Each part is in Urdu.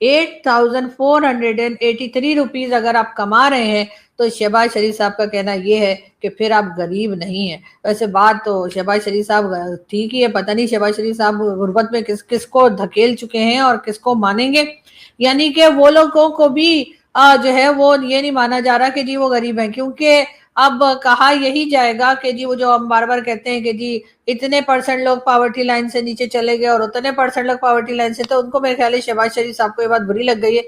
8,483 روپیز اگر آپ کما رہے ہیں تو شہباز شریف صاحب کا کہنا یہ ہے کہ پھر آپ غریب نہیں ہیں. ویسے بات تو شہباز شریف صاحب ٹھیک ہی ہے، پتہ نہیں شہباز شریف صاحب غربت میں کس کس کو دھکیل چکے ہیں اور کس کو مانیں گے. یعنی کہ وہ لوگوں کو بھی جو ہے وہ یہ نہیں مانا جا رہا کہ جی وہ غریب ہیں، کیونکہ اب کہا یہی جائے گا کہ جی وہ جو ہم بار بار کہتے ہیں کہ جی اتنے پرسنٹ لوگ پاورٹی لائن سے نیچے چلے گئے اور اتنے پرسنٹ لوگ پاورٹی لائن سے، تو ان کو میرے خیال ہے شہباز شریف صاحب کو یہ بات بری لگ گئی ہے،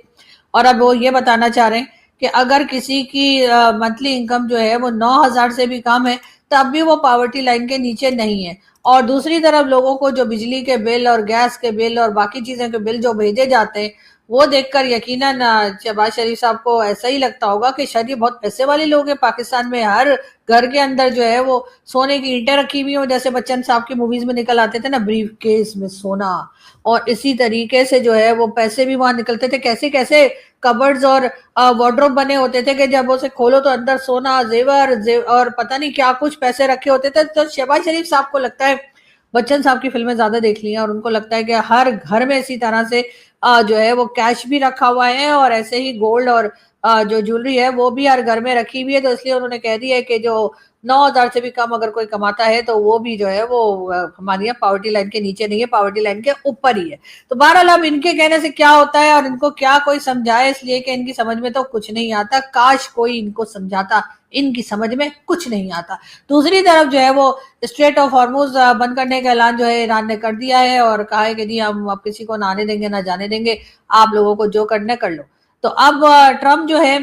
اور اب وہ یہ بتانا چاہ رہے ہیں کہ اگر کسی کی منتھلی انکم جو ہے وہ 9,000 سے بھی کم ہے تب بھی وہ پاورٹی لائن کے نیچے نہیں ہے. اور دوسری طرف لوگوں کو جو بجلی کے بل اور گیس کے بل اور باقی چیزوں کے بل جو بھیجے جاتے ہیں وہ دیکھ کر یقیناً شہباز شریف صاحب کو ایسا ہی لگتا ہوگا کہ شاید یہ بہت پیسے والے لوگ ہیں. پاکستان میں ہر گھر کے اندر جو ہے وہ سونے کی اینٹیں رکھی ہوئی ہوں، جیسے بچن صاحب کی موویز میں نکل آتے تھے نا، بریف کیس میں سونا، اور اسی طریقے سے جو ہے وہ پیسے بھی وہاں نکلتے تھے. کیسے کیسے کبرڈز اور وارڈروب بنے ہوتے تھے کہ جب اسے کھولو تو اندر سونا، زیور اور پتہ نہیں کیا کچھ پیسے رکھے ہوتے تھے. تو شہباز شریف صاحب کو لگتا ہے، بچن صاحب کی فلمیں زیادہ دیکھ لی ہیں اور ان کو لگتا ہے کہ ہر گھر میں اسی طرح سے جو ہے وہ کیش بھی رکھا ہوا ہے اور ایسے ہی گولڈ اور جو جولری ہے وہ بھی ہر گھر میں رکھی ہوئی ہے. تو اس لیے انہوں نے کہہ دیا ہے کہ جو 9,000 سے بھی کم اگر کوئی کماتا ہے تو وہ بھی جو ہے وہ ہماری یہاں پاورٹی لائن کے نیچے نہیں ہے، پاورٹی لائن کے اوپر ہی ہے. تو بہرحال اب ان کے کہنے سے کیا ہوتا ہے اور ان کو کیا کوئی سمجھائے، اس لیے کہ ان کی سمجھ میں تو کچھ نہیں آتا. کاش کوئی ان کو سمجھاتا، ان کی سمجھ میں کچھ نہیں آتا. دوسری طرف جو ہے وہ اسٹریٹ آف ہارموز بند کرنے کا اعلان جو ہے ایران نے کر دیا ہے اور کہا ہے کہ جی ہم اب کسی کو نہ آنے دیں گے نہ جانے دیں گے، آپ لوگوں کو جو کرنا کر لو. تو اب ٹرمپ جو ہے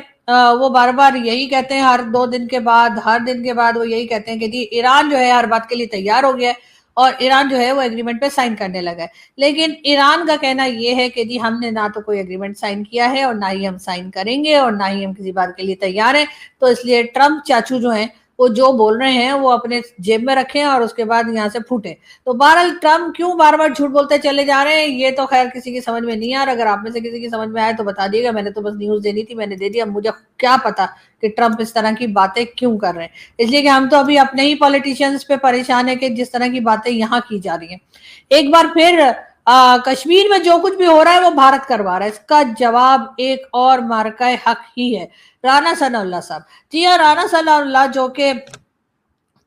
وہ بار بار یہی کہتے ہیں، ہر 2 دن کے بعد، ہر دن کے بعد وہ یہی کہتے ہیں کہ جی ایران جو ہے ہر بات کے لیے تیار ہو گیا ہے اور ایران جو ہے وہ ایگریمنٹ پہ سائن کرنے لگا ہے. لیکن ایران کا کہنا یہ ہے کہ جی ہم نے نہ تو کوئی ایگریمنٹ سائن کیا ہے اور نہ ہی ہم سائن کریں گے اور نہ ہی ہم کسی بات کے لیے تیار ہیں. تو اس لیے ٹرمپ چاچو جو ہیں وہ جو بول رہے ہیں وہ اپنے جیب میں رکھیں اور اس کے بعد یہاں سے پھوٹیں. تو بہرحال ٹرمپ کیوں بار بار جھوٹ بولتے چلے جا رہے ہیں یہ تو خیر کسی کی سمجھ میں نہیں آ رہا. اگر آپ میں سے کسی کی سمجھ میں آئے تو بتا دیے گا، میں نے تو بس نیوز دینی تھی، میں نے دے دیا. مجھے کیا پتا کہ ٹرمپ اس طرح کی باتیں کیوں کر رہے ہیں، اس لیے کہ ہم تو ابھی اپنے ہی پولیٹیشینز پہ پریشان ہیں کہ جس طرح کی باتیں یہاں کی جا رہی ہیں. ایک بار پھر کشمیر میں جو کچھ بھی ہو رہا ہے وہ بھارت کروا رہا ہے. اس کا جواب ایک اور مارکہ حق ہی ہے، رانا ثناء اللہ صاحب. جی ہاں، رانا ثناء اللہ جو کہ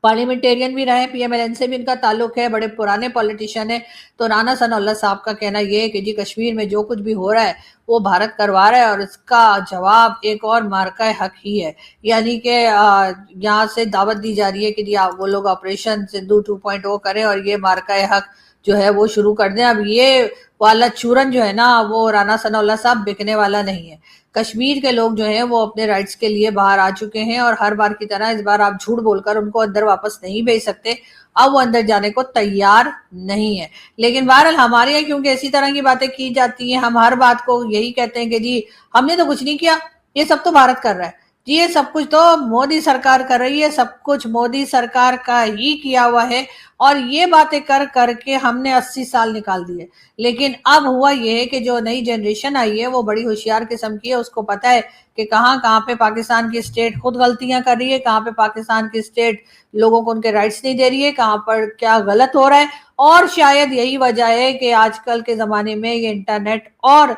پارلیمنٹیرین بھی رہے، پی ایم ایل این سے بھی ان کا تعلق ہے، بڑے پرانے پولیٹیشین ہیں. تو رانا ثناء اللہ صاحب کا کہنا یہ ہے کہ جی کشمیر میں جو کچھ بھی ہو رہا ہے وہ بھارت کروا رہا ہے اور اس کا جواب ایک اور مارکہ حق ہی ہے. یعنی کہ یہاں سے دعوت دی جا رہی ہے کہ جی وہ لوگ آپریشن سندھو 2.0 کریں اور یہ مارکہ حق جو ہے وہ شروع کر دیں. اب یہ والا چورن جو ہے نا وہ رانا ثناء اللہ صاحب بکنے والا نہیں ہے. کشمیر کے لوگ جو ہیں وہ اپنے رائٹس کے لیے باہر آ چکے ہیں اور ہر بار کی طرح اس بار آپ جھوٹ بول کر ان کو اندر واپس نہیں بھیج سکتے. اب وہ اندر جانے کو تیار نہیں ہے. لیکن بہرحال ہمارے یہاں کیونکہ اسی طرح کی باتیں کی جاتی ہیں، ہم ہر بات کو یہی کہتے ہیں کہ جی ہم نے تو کچھ نہیں کیا، یہ سب تو بھارت کر رہا ہے. جی یہ سب کچھ تو مودی سرکار کر رہی ہے، سب کچھ مودی سرکار کا ہی کیا ہوا ہے اور یہ باتیں کر کر کے ہم نے 80 سال نکال دیے. لیکن اب ہوا یہ ہے کہ جو نئی جنریشن آئی ہے وہ بڑی ہوشیار قسم کی ہے، اس کو پتا ہے کہ کہاں کہاں پہ پاکستان کی اسٹیٹ خود غلطیاں کر رہی ہے، کہاں پہ پاکستان کی اسٹیٹ لوگوں کو ان کے رائٹس نہیں دے رہی ہے، کہاں پر کیا غلط ہو رہا ہے. اور شاید یہی وجہ ہے کہ آج کل کے زمانے میں یہ انٹرنیٹ اور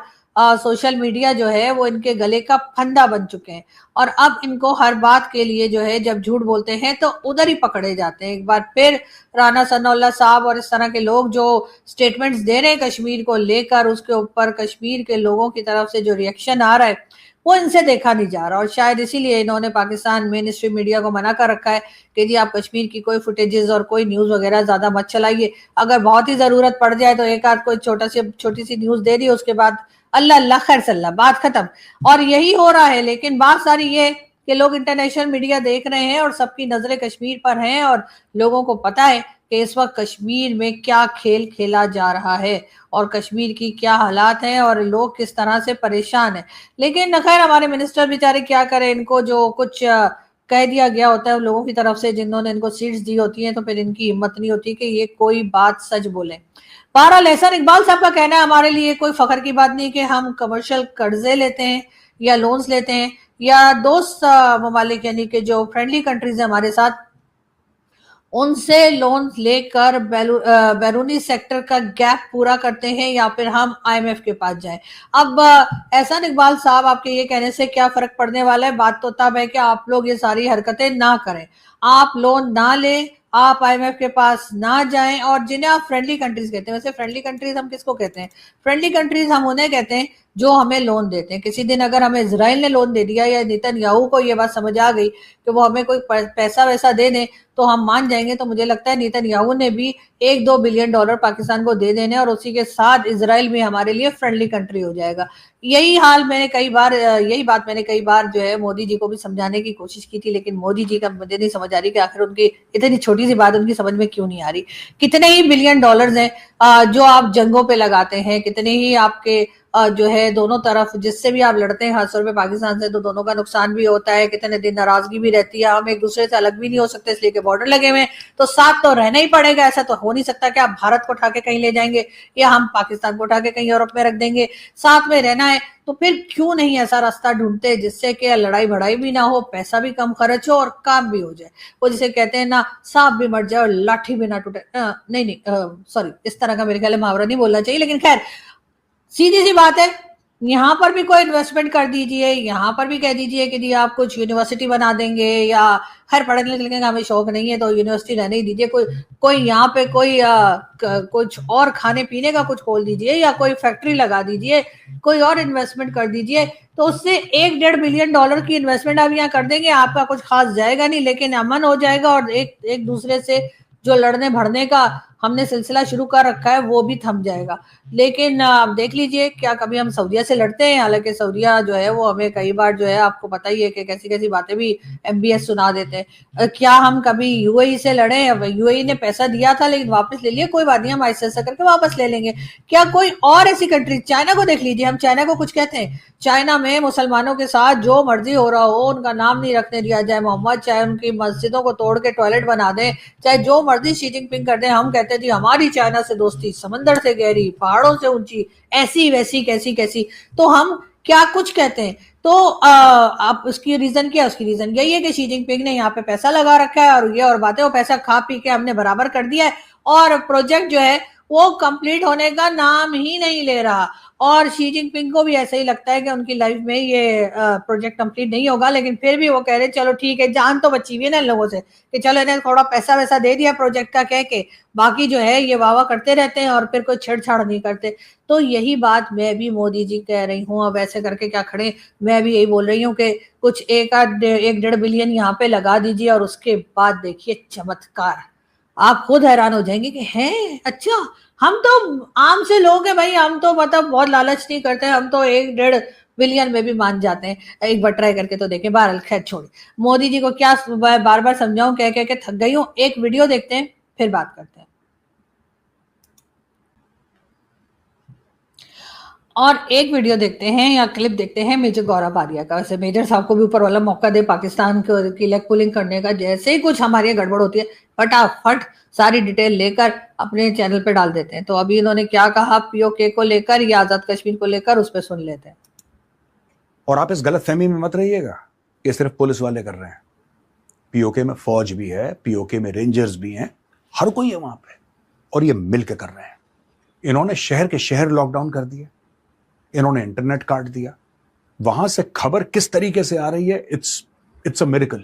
سوشل میڈیا جو ہے وہ ان کے گلے کا پھندا بن چکے ہیں اور اب ان کو ہر بات کے لیے جو ہے جب جھوٹ بولتے ہیں تو ادھر ہی پکڑے جاتے ہیں. ایک بار پھر رانا ثناء اللہ صاحب اور اس طرح کے لوگ جو سٹیٹمنٹس دے رہے ہیں کشمیر کو لے کر، اس کے اوپر کشمیر کے لوگوں کی طرف سے جو ریئیکشن آ رہا ہے وہ ان سے دیکھا نہیں جا رہا. اور شاید اسی لیے انہوں نے پاکستان مین اسٹریم میڈیا کو منع کر رکھا ہے کہ جی آپ کشمیر کی کوئی فوٹیجز اور کوئی نیوز وغیرہ زیادہ مت چلائیے. اگر بہت ہی ضرورت پڑ جائے تو ایک آدھ کوئی چھوٹی سی نیوز دے دی، اس کے بعد اللہ اللہ خیر صلی اللہ، بات ختم. اور یہی ہو رہا ہے. لیکن بات ساری یہ کہ لوگ انٹرنیشنل میڈیا دیکھ رہے ہیں اور سب کی نظریں کشمیر پر ہیں اور لوگوں کو پتا ہے کہ اس وقت کشمیر میں کیا کھیل کھیلا جا رہا ہے اور کشمیر کی کیا حالات ہیں اور لوگ کس طرح سے پریشان ہیں. لیکن خیر ہمارے منسٹر بیچارے کیا کریں، ان کو جو کچھ کہہ دیا گیا ہوتا ہے لوگوں کی طرف سے جنہوں نے ان کو سیٹس دی ہوتی ہیں تو پھر ان کی ہمت نہیں ہوتی کہ یہ کوئی بات سچ بولیں. بہرحال احسان اقبال صاحب کا کہنا ہے ہمارے لیے کوئی فخر کی بات نہیں کہ ہم کمرشل قرضے لیتے ہیں یا لونز لیتے ہیں یا دوست ممالک یعنی کہ جو فرینڈلی کنٹریز ہیں ہمارے ساتھ ان سے لون لے کر بیرونی سیکٹر کا گیپ پورا کرتے ہیں یا پھر ہم آئی ایم ایف کے پاس جائیں. اب احسان اقبال صاحب آپ کے یہ کہنے سے کیا فرق پڑنے والا ہے؟ بات تو تب ہے کہ آپ لوگ یہ ساری حرکتیں نہ کریں, آپ لون نہ لیں, آپ آئی ایم ایف کے پاس نہ جائیں, اور جنہیں آپ فرینڈلی کنٹریز کہتے ہیں, ویسے فرینڈلی کنٹریز ہم کس کو کہتے ہیں؟ فرینڈلی کنٹریز ہم انہیں کہتے ہیں جو ہمیں لون دیتے ہیں. کسی دن اگر ہمیں اسرائیل نے لون دے دیا یا نیتن یاہو کو یہ بات سمجھ آ گئی کہ وہ ہمیں کوئی پیسہ ویسا دے دیں تو ہم مان جائیں گے, تو مجھے لگتا ہے نیتن یاہو نے بھی $1-2 بلین پاکستان کو دے دینے, اور اسی کے ساتھ اسرائیل بھی ہمارے لیے فرینڈلی کنٹری ہو جائے گا. یہی بات میں نے کئی بار جو ہے مودی جی کو بھی سمجھانے کی کوشش کی تھی, لیکن مودی جی کا مجھے نہیں سمجھ آ رہی کہ آخر ان کی اتنی چھوٹی سی بات ان کی سمجھ میں کیوں نہیں آ رہی. کتنے ہی بلین ڈالرز ہیں جو آپ جنگوں پہ لگاتے ہیں, کتنے ہی آپ کے جو ہے دونوں طرف جس سے بھی آپ لڑتے ہیں, خاص طور پہ پاکستان سے, تو دونوں کا نقصان بھی ہوتا ہے, کتنے دن ناراضگی بھی رہتی ہے, ہم ایک دوسرے سے الگ بھی نہیں ہو سکتے اس لیے کہ بارڈر لگے ہوئے ہیں, تو ساتھ تو رہنا ہی پڑے گا. ایسا تو ہو نہیں سکتا کہ آپ بھارت کو اٹھا کے کہیں لے جائیں گے یا ہم پاکستان کو اٹھا کے کہیں یورپ میں رکھ دیں گے, ساتھ میں رہنا ہے. تو پھر کیوں نہیں ایسا راستہ ڈھونڈتے جس سے کہ لڑائی بھڑائی بھی نہ ہو, پیسہ بھی کم خرچ ہو اور کام بھی ہو جائے. وہ جسے کہتے ہیں نا, سانپ بھی مر جائے اور لاٹھی بھی نہ ٹوٹے, نہیں سوری, اس طرح کا میرے خیال ہے محاورہ نہیں بولنا چاہیے, لیکن خیر سیدھی سی بات ہے, یہاں پر بھی کوئی انویسٹمنٹ کر دیجئے, یہاں پر بھی کہہ دیجئے کہ جی آپ کچھ یونیورسٹی بنا دیں گے, یا ہر پڑھنے لکھنے کا ہمیں شوق نہیں ہے تو یونیورسٹی رہنے ہی دیجئے, کوئی یہاں پہ کوئی کچھ اور کھانے پینے کا کچھ کھول دیجئے, یا کوئی فیکٹری لگا دیجئے, کوئی اور انویسٹمنٹ کر دیجئے, تو اس سے $1-1.5 بلین کی انویسٹمنٹ آپ یہاں کر دیں گے, آپ کا کچھ خاص جائے گا نہیں, لیکن امن ہو جائے گا, اور ایک دوسرے سے جو لڑنے بھڑنے کا ہم نے سلسلہ شروع کر رکھا ہے وہ بھی تھم جائے گا. لیکن دیکھ لیجئے کیا کبھی ہم سعودیہ سے لڑتے ہیں؟ حالانکہ سعودیہ جو ہے وہ ہمیں کئی بار جو ہے آپ کو پتہ ہی ہے کہ کیسی کیسی باتیں بھی ایم بی ایس سنا دیتے ہیں. کیا ہم کبھی یو اے ای سے لڑے؟ یو اے ای نے پیسہ دیا تھا لیکن واپس لے لیا, کوئی بات نہیں, ہم ایسا کر کے واپس لے لیں گے. کیا کوئی اور ایسی کنٹری, چائنا کو دیکھ لیجئے, ہم چائنا کو کچھ کہتے ہیں؟ چائنا میں مسلمانوں کے ساتھ جو مرضی ہو رہا ہو, ان کا نام نہیں رکھنے دیا جائے محمد, چاہے ان کی مسجدوں کو توڑ کے ٹوائلٹ بنا دیں, چاہے جو مرضی شی جن پنگ کر دیں, ہم کہتے ہیں جی ہماری چائنا سے دوستی سمندر سے گہری, پہاڑوں سے اونچی, ایسی ویسی کیسی, تو ہم کیا کچھ کہتے ہیں. تو اب اس کی ریزن کیا؟ اس کی ریزن یہی ہے کہ شی جن پنگ نے یہاں پہ پیسہ لگا رکھا ہے, اور یہ اور باتیں, وہ پیسہ کھا پی کے ہم نے برابر کر دیا ہے, اور پروجیکٹ جو ہے وہ کمپلیٹ ہونے کا نام ہی نہیں لے رہا. اور شی جن پنگ کو بھی ایسا ہی لگتا ہے کہ ان کی لائف میں یہ پروجیکٹ کمپلیٹ نہیں ہوگا, لیکن پھر بھی وہ کہہ رہے چلو ٹھیک ہے, جان تو بچی ہوئی ہے نا ان لوگوں سے کہ چلو انہیں تھوڑا پیسہ ویسا دے دیا پروجیکٹ کا کہہ کے, باقی جو ہے یہ واہ واہ کرتے رہتے ہیں اور پھر کوئی چھیڑ چھاڑ نہیں کرتے. تو یہی بات میں بھی مودی جی کہہ رہی ہوں, اب ایسے کر کے کیا کھڑے, میں بھی یہی بول رہی ہوں کہ کچھ 1-1.5 بلین یہاں پہ لگا دیجیے, اور اس کے بعد دیکھیے چمتکار, آپ خود حیران ہو جائیں گے کہ ہیں اچھا ہم تو عام سے لوگ ہیں بھائی, ہم تو مطلب بہت لالچ نہیں کرتے, ہم تو 1-1.5 بلین میں بھی مان جاتے ہیں, ایک بار ٹرائی کر کے تو دیکھیں. بہرحال خیر چھوڑیں, مودی جی کو کیا بار بار سمجھاؤں, کہہ کے تھک گئی ہوں. ایک ویڈیو دیکھتے ہیں پھر بات کرتے ہیں. اور ایک ویڈیو دیکھتے ہیں یا کلپ دیکھتے ہیں میجر گورو باریا کا. ویسے میجر صاحب کو بھی اوپر والا موقع دے پاکستان کی لیگ پولنگ کرنے کا, جیسے ہی کچھ ہماری گڑبڑ ہوتی ہے فٹافٹ ساری ڈیٹیل لے کر اپنے چینل پہ ڈال دیتے ہیں. تو ابھی انہوں نے کیا کہا پی او کے کو لے کر یا آزاد کشمیر کو لے کر, اس پہ سن لیتے ہیں. اور آپ اس غلط فہمی میں مت رہیے گا کہ صرف پولیس والے کر رہے ہیں. پی او کے میں فوج بھی ہے, پی او کے میں رینجرز بھی ہیں, ہر کوئی ہے وہاں پہ, اور یہ مل کے کر رہے ہیں. انہوں نے شہر کے شہر لاک ڈاؤن کر دیے, انہوں نے انٹرنیٹ کاٹ دیا, وہاں سے خبر کس طریقے سے آ رہی ہے, اٹس اے میریکل.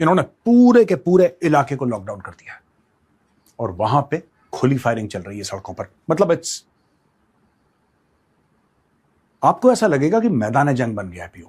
انہوں نے پورے کے پورے علاقے کو لاک ڈاؤن کر دیا, اور وہاں پہ کھلی فائرنگ چل رہی ہے سڑکوں پر. مطلب آپ کو ایسا لگے گا کہ میدان جنگ بن گیا ہے پیو.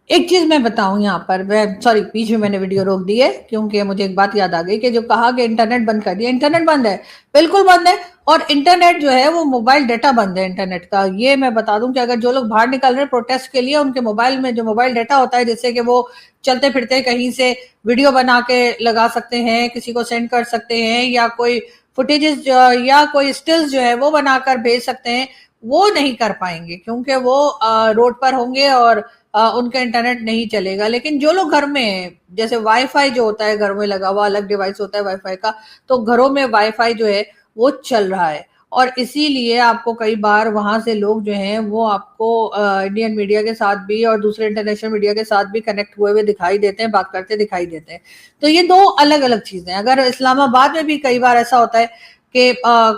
ایک چیز میں بتاؤں یہاں پر, سوری بیچ میں نے ویڈیو روک دی ہے کیونکہ مجھے ایک بات یاد آ گئی کہ جو کہا کہ انٹرنیٹ بند کر دیا, انٹرنیٹ بند ہے, بالکل بند ہے. اور انٹرنیٹ جو ہے وہ موبائل ڈیٹا بند ہے انٹرنیٹ کا. یہ میں بتا دوں کہ اگر جو لوگ باہر نکل رہے ہیں پروٹیسٹ کے لیے, ان کے موبائل میں جو موبائل ڈیٹا ہوتا ہے, جس سے کہ وہ چلتے پھرتے کہیں سے ویڈیو بنا کے لگا سکتے ہیں, کسی کو سینڈ کر سکتے ہیں, یا کوئی فوٹیجز یا کوئی اسٹلز جو ہے وہ بنا کر بھیج سکتے ہیں, وہ نہیں کر پائیں گے کیونکہ وہ روڈ پر ہوں گے اور ان کا انٹرنیٹ نہیں چلے گا. لیکن جو لوگ گھر میں ہیں, جیسے وائی فائی جو ہوتا ہے گھر میں لگا ہوا, الگ ڈیوائس ہوتا ہے وائی فائی کا, تو گھروں میں وائی فائی جو ہے وہ چل رہا ہے. اور اسی لیے آپ کو کئی بار وہاں سے لوگ جو ہیں وہ آپ کو انڈین میڈیا کے ساتھ بھی اور دوسرے انٹرنیشنل میڈیا کے ساتھ بھی کنیکٹ ہوئے دکھائی دیتے ہیں, بات کرتے دکھائی دیتے ہیں. تو یہ دو الگ الگ چیزیں ہیں. اگر اسلام آباد میں بھی کئی بار ایسا ہوتا ہے کہ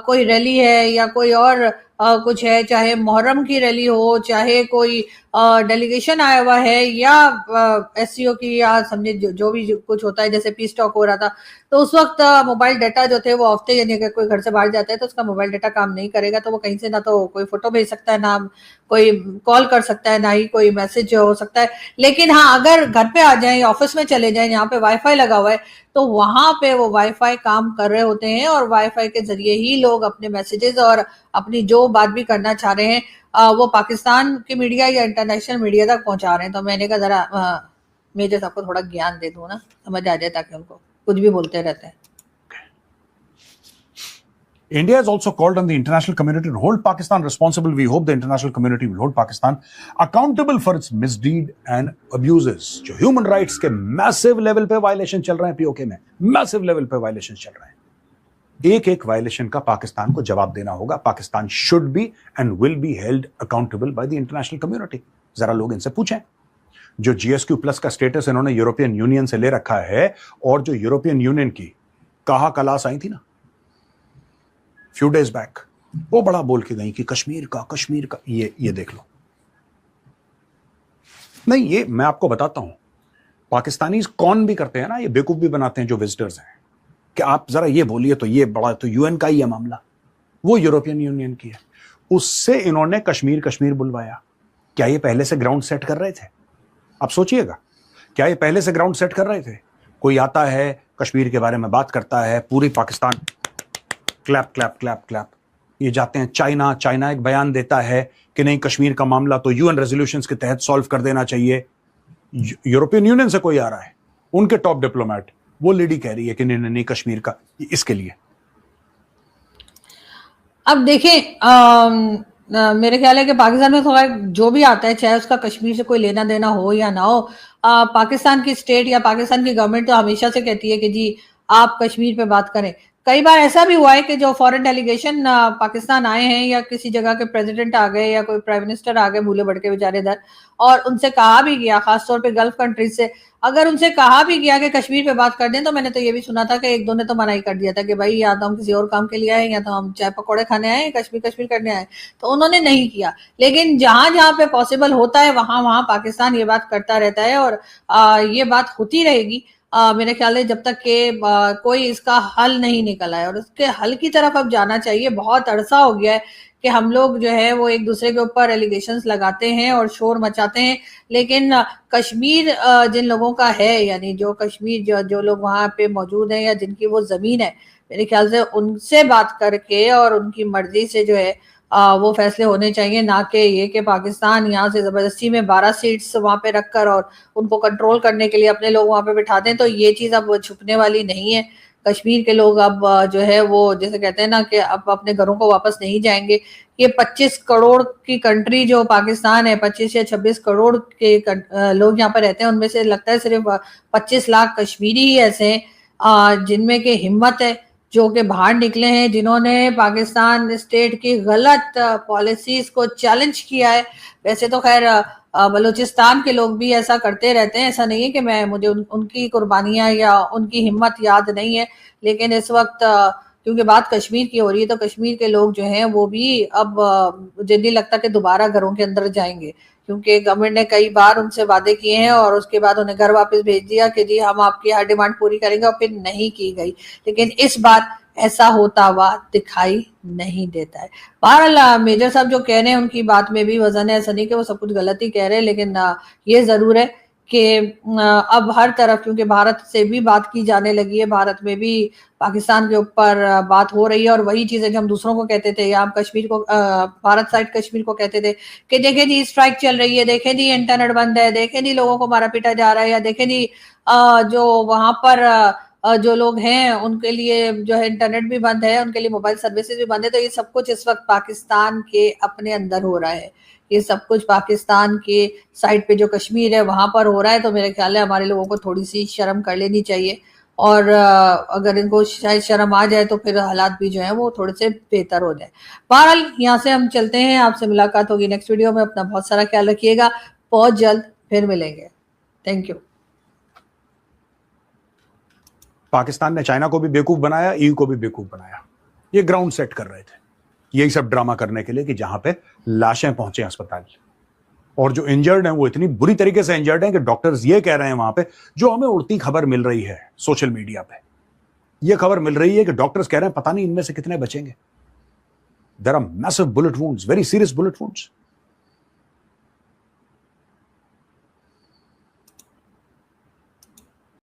کوئی ریلی ہے یا کوئی اور کچھ ہے, چاہے محرم کی ریلی ہو, چاہے کوئی ڈیلیگیشن آیا ہوا ہے, یا ایس سی او کی, یا سمجھے جو بھی کچھ ہوتا ہے, جیسے پیس ٹاک ہو رہا تھا, تو اس وقت موبائل ڈیٹا جو تھے وہ آف تھے. یعنی اگر کوئی گھر سے باہر جاتا ہے تو اس کا موبائل ڈیٹا کام نہیں کرے گا, تو وہ کہیں سے نہ تو کوئی فوٹو بھیج سکتا ہے, نہ کوئی کال کر سکتا ہے, نہ ہی کوئی میسج ہو سکتا ہے. لیکن ہاں, اگر گھر پہ آ جائیں یا آفس میں چلے جائیں جہاں پہ وائی فائی لگا ہوا ہے, تو وہاں پہ وہ وائی فائی کام کر رہے ہوتے ہیں, اور وائی فائی کے ذریعے ہی لوگ اپنے میسیجز اور اپنی جو بات بھی کرنا چاہ رہے ہیں وہ پاکستان کے میڈیا یا انٹرنیشنل میڈیا تک پہنچا رہے ہیں. تو میں نے کہا ذرا میجر صاحب کو تھوڑا گیان دے دوں نا, سمجھ آ جائے, تاکہ ان کو کچھ بھی بولتے رہتے ہیں. India has also called on the international community to hold Pakistan responsible. We hope the international community will hold Pakistan accountable for its misdeed and abuses. جو human rights کے massive level پہ violation چل رہے ہیں POK میں, massive level پہ violation چل رہے ہیں. ایک ایک violation کا پاکستان کو جواب دینا ہوگا. Pakistan should be and will be held accountable by the international community. ذرا لوگ ان سے پوچھیں. جو GSQ+ کا سٹیٹس انہوں نے یورپین یونین سے لے رکھا ہے, اور جو یورپین یونین کی کہا کلاس آئی تھی نا فیو ڈیز بیک, وہ بڑا بول کے گئی کہ کشمیر کا یہ دیکھ لو. نہیں, یہ میں آپ کو بتاتا ہوں, پاکستانیز کون بھی کرتے ہیں نا, یہ بیوقوف بھی بناتے ہیں جو وزٹرز ہیں, کہ آپ ذرا یہ بولیے تو یہ بڑا تو UN کا ہی ہے معاملہ, وہ یورپین یونین کی ہے. اس سے انہوں نے کشمیر بلوایا. کیا یہ پہلے سے گراؤنڈ سیٹ کر رہے تھے؟ آپ سوچئے گا, کیا یہ پہلے سے گراؤنڈ سیٹ کر رہے تھے؟ کوئی آتا ہے کشمیر کے بارے میں بات کرتا ہے, پوری پاکستان کلیپ کلیپ کلیپ کلیپ, یہ جاتے ہیں چائنا ایک بیان دیتا ہے کہ نہیں کشمیر کا معاملہ تو UN ریزولوشنز کے تحت سالو کر دینا چاہیے. یورپین یونین سے کوئی آ رہا ہے, ان کے ٹاپ ڈپلومیٹ, وہ لیڈی کہہ رہی ہے کہ نہیں کشمیر کا اس کے لیے. اب دیکھیں, میرے خیال ہے کہ پاکستان میں تھوڑا جو بھی آتا ہے, چاہے اس کا کشمیر سے کوئی لینا دینا ہو یا نہ ہو, پاکستان کی اسٹیٹ یا پاکستان کی گورنمنٹ تو ہمیشہ سے کہتی ہے کہ جی آپ کشمیر پہ بات کریں. کئی بار ایسا بھی ہوا ہے کہ جو فورن ڈیلیگیشن پاکستان آئے ہیں, یا کسی جگہ کے پریزیڈنٹ آ گئے یا کوئی پرائم منسٹر آ گئے بھولے بڑھ کے بیچارے ادھر, اور ان سے کہا بھی گیا, خاص طور پہ گلف کنٹریز سے اگر ان سے کہا بھی گیا کہ کشمیر پہ بات کر دیں, تو میں نے تو یہ بھی سنا تھا کہ ایک دو نے تو منع ہی کر دیا تھا کہ بھائی یا تو ہم کسی اور کام کے لیے آئے, یا تو ہم چائے پکوڑے کھانے آئے, کشمیر کرنے آئے. تو انہوں نے نہیں کیا. لیکن جہاں پہ پاسبل ہوتا ہے وہاں پاکستان یہ بات کرتا رہتا ہے, اور یہ بات ہوتی رہے گی میرے خیال ہے جب تک کہ کوئی اس کا حل نہیں نکل آئے. اور اس کے حل کی طرف اب جانا چاہیے. بہت عرصہ ہو گیا ہے کہ ہم لوگ جو ہے وہ ایک دوسرے کے اوپر ایلیگیشنز لگاتے ہیں اور شور مچاتے ہیں, لیکن کشمیر جن لوگوں کا ہے, یعنی جو کشمیر جو لوگ وہاں پہ موجود ہیں یا جن کی وہ زمین ہے, میرے خیال سے ان سے بات کر کے اور ان کی مرضی سے جو ہے وہ فیصلے ہونے چاہیے, نہ کہ یہ کہ پاکستان یہاں سے زبردستی میں 12 سیٹس وہاں پہ رکھ کر اور ان کو کنٹرول کرنے کے لیے اپنے لوگ وہاں پہ بٹھا دیں. تو یہ چیز اب چھپنے والی نہیں ہے. کشمیر کے لوگ اب جو ہے وہ جیسے کہتے ہیں نا کہ اب اپنے گھروں کو واپس نہیں جائیں گے. یہ 25 کروڑ کی کنٹری جو پاکستان ہے, 25 یا 26 کروڑ کے لوگ یہاں پہ رہتے ہیں, ان میں سے لگتا ہے صرف 25 لاکھ کشمیری ہی ایسے ہیں جن میں کہ ہمت ہے, جو کہ باہر نکلے ہیں, جنہوں نے پاکستان اسٹیٹ کی غلط پالیسیز کو چیلنج کیا ہے. ویسے تو خیر بلوچستان کے لوگ بھی ایسا کرتے رہتے ہیں, ایسا نہیں ہے کہ مجھے ان کی قربانیاں یا ان کی ہمت یاد نہیں ہے. لیکن اس وقت کیونکہ بات کشمیر کی ہو رہی ہے, تو کشمیر کے لوگ جو ہیں وہ بھی اب مجھے نہیں لگتا کہ دوبارہ گھروں کے اندر جائیں گے, کیونکہ گورنمنٹ نے کئی بار ان سے وعدے کیے ہیں اور اس کے بعد انہیں گھر واپس بھیج دیا کہ جی ہم آپ کی ہر ڈیمانڈ پوری کریں گے, اور پھر نہیں کی گئی. لیکن اس بار ایسا ہوتا ہوا دکھائی نہیں دیتا ہے. بہرحال میجر صاحب جو کہہ رہے ہیں ان کی بات میں بھی وزن ہے, ایسا نہیں کہ وہ سب کچھ غلط ہی کہہ رہے ہیں, لیکن یہ ضرور ہے کہ اب ہر طرف کیونکہ بھارت سے بھی بات کی جانے لگی ہے, بھارت میں بھی پاکستان کے اوپر بات ہو رہی ہے, اور وہی چیزیں جو ہم دوسروں کو کہتے تھے, یا ہم کشمیر کو بھارت سائڈ کشمیر کو کہتے تھے کہ دیکھیں جی اسٹرائک چل رہی ہے, دیکھیں جی انٹرنیٹ بند ہے, دیکھیں جی لوگوں کو مارا پیٹا جا رہا ہے, یا دیکھیں جی جو وہاں پر جو لوگ ہیں ان کے لیے جو ہے انٹرنیٹ بھی بند ہے, ان کے لیے موبائل سروسز بھی بند ہے. تو یہ سب کچھ اس وقت پاکستان کے اپنے اندر ہو رہا ہے, یہ سب کچھ پاکستان کے سائڈ پہ جو کشمیر ہے وہاں پر ہو رہا ہے. تو میرے خیال ہے ہمارے لوگوں کو تھوڑی سی شرم کر لینی چاہیے, اور اگر ان کو شاید شرم آ جائے تو پھر حالات بھی جو ہیں وہ تھوڑے سے بہتر ہو جائے. بہرحال یہاں سے ہم چلتے ہیں, آپ سے ملاقات ہوگی نیکسٹ ویڈیو میں. اپنا بہت سارا خیال رکھیے گا, بہت جلد پھر ملیں گے. Thank you. پاکستان نے چائنا کو بھی بیوقوف بنایا, EU کو بھی بیوقوف بنایا. یہ گراؤنڈ سیٹ کر رہے تھے یہی سب ڈرامہ کرنے کے لیے کہ جہاں پہ لاشیں پہنچے اسپتال, اور جو انجرڈ ہیں وہ اتنی بری طریقے سے انجرڈ ہیں کہ ڈاکٹرز یہ کہہ رہے ہیں وہاں پہ, جو ہمیں اڑتی خبر مل رہی ہے سوشل میڈیا پہ, یہ خبر مل رہی ہے کہ ڈاکٹرز کہہ رہے ہیں پتہ نہیں ان میں سے کتنے بچیں گے. There are massive bullet wounds, very serious bullet wounds.